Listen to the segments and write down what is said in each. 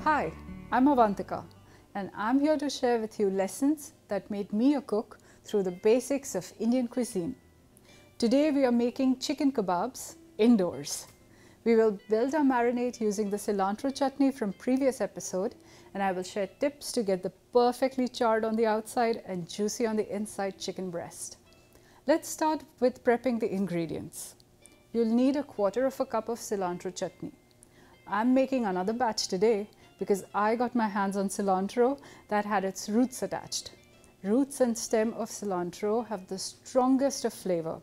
Hi, I'm Avantika and I'm here to share with you lessons that made me a cook through the basics of Indian cuisine. Today we are making chicken kebabs indoors. We will build our marinade using the cilantro chutney from previous episode, and I will share tips to get the perfectly charred on the outside and juicy on the inside chicken breast. Let's start with prepping the ingredients. You'll need 1/4 cup of cilantro chutney. I'm making another batch today because I got my hands on cilantro that had its roots attached. Roots and stem of cilantro have the strongest of flavor,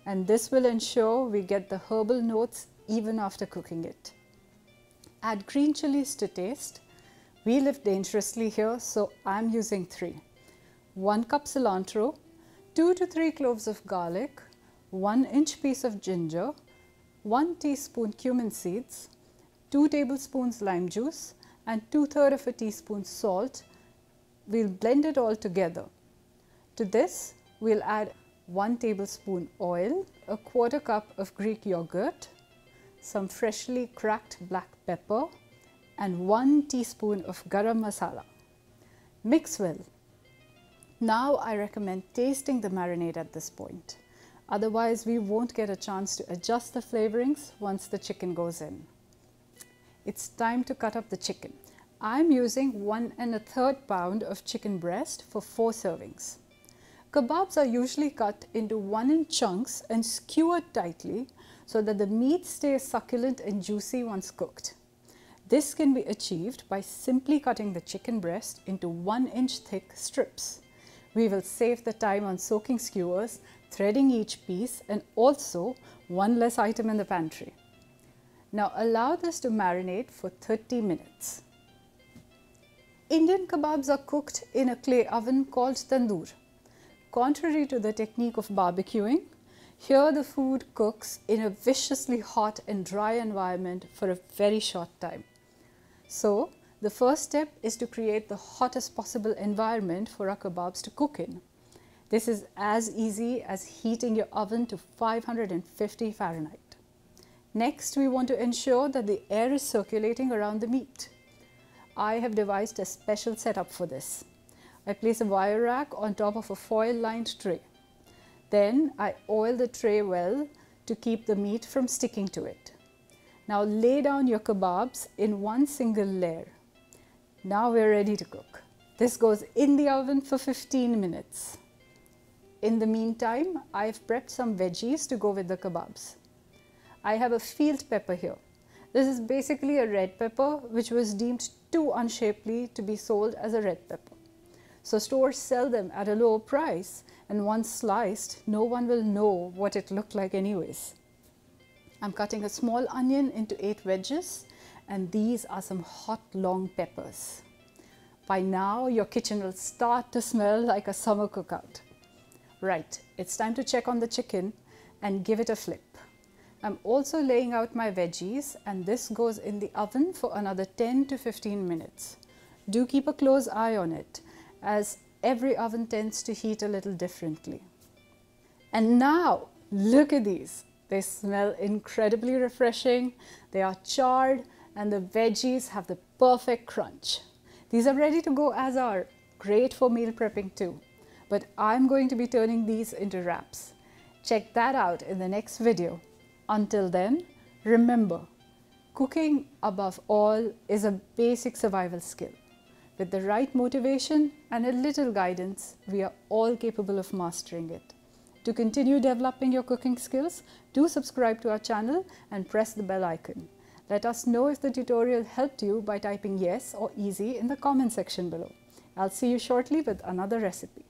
and this will ensure we get the herbal notes even after cooking it. Add green chilies to taste. We live dangerously here, so I'm using 3. 1 cup cilantro, 2 to 3 cloves of garlic, 1-inch piece of ginger, 1 teaspoon cumin seeds, 2 tablespoons lime juice, and 2/3 of a teaspoon salt. We'll blend it all together. To this, we'll add 1 tablespoon oil, 1/4 cup of Greek yogurt, some freshly cracked black pepper, and 1 teaspoon of garam masala. Mix well. Now I recommend tasting the marinade at this point. Otherwise, we won't get a chance to adjust the flavorings once the chicken goes in. It's time to cut up the chicken. I'm using 1 1/3 pound of chicken breast for 4 servings. Kebabs are usually cut into 1-inch chunks and skewered tightly so that the meat stays succulent and juicy once cooked. This can be achieved by simply cutting the chicken breast into 1-inch thick strips. We will save the time on soaking skewers, threading each piece, and also one less item in the pantry. Now allow this to marinate for 30 minutes. Indian kebabs are cooked in a clay oven called tandoor. Contrary to the technique of barbecuing, here the food cooks in a viciously hot and dry environment for a very short time. So, the first step is to create the hottest possible environment for our kebabs to cook in. This is as easy as heating your oven to 550 Fahrenheit. Next, we want to ensure that the air is circulating around the meat. I have devised a special setup for this. I place a wire rack on top of a foil-lined tray. Then I oil the tray well to keep the meat from sticking to it. Now lay down your kebabs in one single layer. Now we're ready to cook. This goes in the oven for 15 minutes. In the meantime, I've prepped some veggies to go with the kebabs. I have a field pepper here. This is basically a red pepper which was deemed too unshapely to be sold as a red pepper. So stores sell them at a lower price, and once sliced, no one will know what it looked like anyways. I'm cutting a small onion into 8 wedges, and these are some hot long peppers. By now, your kitchen will start to smell like a summer cookout. Right, it's time to check on the chicken and give it a flip. I'm also laying out my veggies, and this goes in the oven for another 10 to 15 minutes. Do keep a close eye on it, as every oven tends to heat a little differently. And now, look at these. They smell incredibly refreshing, they are charred, and the veggies have the perfect crunch. These are ready to go as are, great for meal prepping too. But I'm going to be turning these into wraps. Check that out in the next video. Until then, remember, cooking above all is a basic survival skill. With the right motivation and a little guidance, we are all capable of mastering it. To continue developing your cooking skills, do subscribe to our channel and press the bell icon. Let us know if the tutorial helped you by typing yes or easy in the comment section below. I'll see you shortly with another recipe.